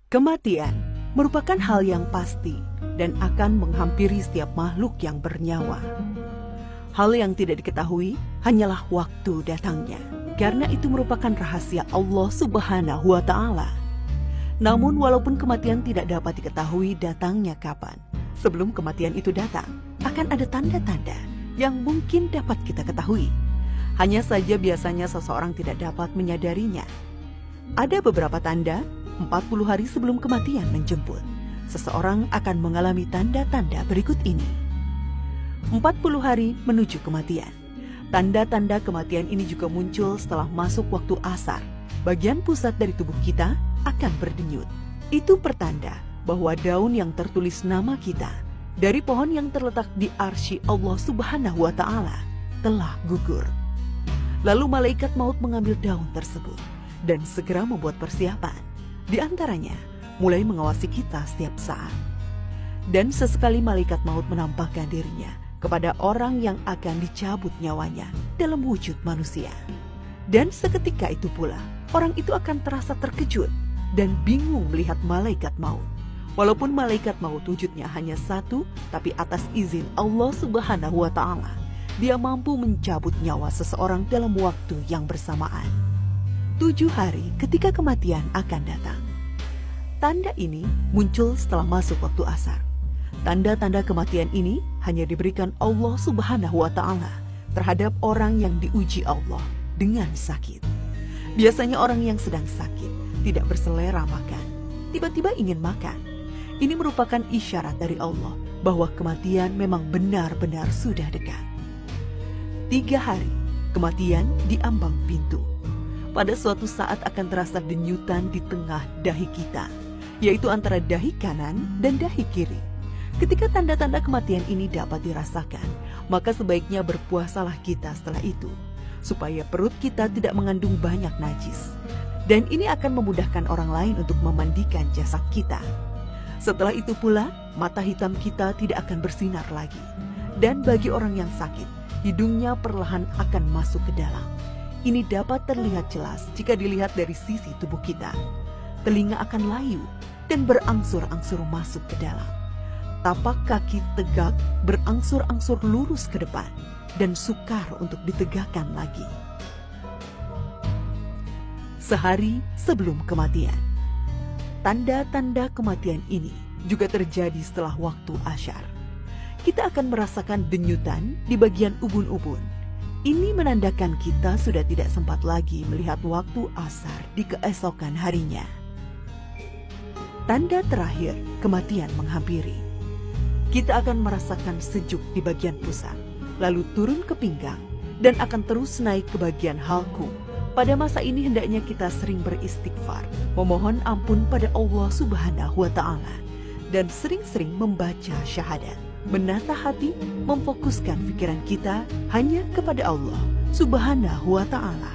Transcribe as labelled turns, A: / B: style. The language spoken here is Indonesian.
A: Kematian merupakan hal yang pasti dan akan menghampiri setiap makhluk yang bernyawa. Hal yang tidak diketahui hanyalah waktu datangnya, karena itu merupakan rahasia Allah Subhanahu wa Ta'ala. Namun, walaupun kematian tidak dapat diketahui datangnya kapan, sebelum kematian itu datang, akan ada tanda-tanda yang mungkin dapat kita ketahui. Hanya saja biasanya seseorang tidak dapat menyadarinya. Ada beberapa tanda 40 hari sebelum kematian menjemput, seseorang akan mengalami tanda-tanda berikut ini. 40 hari menuju kematian. Tanda-tanda kematian ini juga muncul setelah masuk waktu asar. Bagian pusat dari tubuh kita akan berdenyut. Itu pertanda bahwa daun yang tertulis nama kita dari pohon yang terletak di arsy Allah Subhanahu wa Ta'ala telah gugur. Lalu malaikat maut mengambil daun tersebut dan segera membuat persiapan. Di antaranya, mulai mengawasi kita setiap saat. Dan sesekali malaikat maut menampakkan dirinya kepada orang yang akan dicabut nyawanya dalam wujud manusia. Dan seketika itu pula, orang itu akan terasa terkejut dan bingung melihat malaikat maut. Walaupun malaikat maut wujudnya hanya satu, tapi atas izin Allah Subhanahu wa Ta'ala, dia mampu mencabut nyawa seseorang dalam waktu yang bersamaan. 7 hari ketika kematian akan datang. Tanda ini muncul setelah masuk waktu asar. Tanda-tanda kematian ini hanya diberikan Allah Subhanahu wa Ta'ala terhadap orang yang diuji Allah dengan sakit. Biasanya orang yang sedang sakit tidak berselera makan, tiba-tiba ingin makan. Ini merupakan isyarat dari Allah bahwa kematian memang benar-benar sudah dekat. 3 hari, kematian di ambang pintu. Pada suatu saat akan terasa denyutan di tengah dahi kita, yaitu antara dahi kanan dan dahi kiri. Ketika tanda-tanda kematian ini dapat dirasakan, maka sebaiknya berpuasalah kita setelah itu, supaya perut kita tidak mengandung banyak najis. Dan ini akan memudahkan orang lain untuk memandikan jasad kita. Setelah itu pula, mata hitam kita tidak akan bersinar lagi. Dan bagi orang yang sakit, hidungnya perlahan akan masuk ke dalam. Ini dapat terlihat jelas jika dilihat dari sisi tubuh kita. Telinga akan layu dan berangsur-angsur masuk ke dalam. Tapak kaki tegak berangsur-angsur lurus ke depan dan sukar untuk ditegakkan lagi. Sehari sebelum kematian. Tanda-tanda kematian ini juga terjadi setelah waktu asyar. Kita akan merasakan denyutan di bagian ubun-ubun. Ini menandakan kita sudah tidak sempat lagi melihat waktu asar di keesokan harinya. Tanda terakhir, kematian menghampiri. Kita akan merasakan sejuk di bagian pusat, lalu turun ke pinggang, dan akan terus naik ke bagian halku. Pada masa ini hendaknya kita sering beristighfar, memohon ampun pada Allah Subhanahu wa Ta'ala, dan sering-sering membaca syahadat. Menata hati, memfokuskan pikiran kita hanya kepada Allah Subhanahu wa Ta'ala.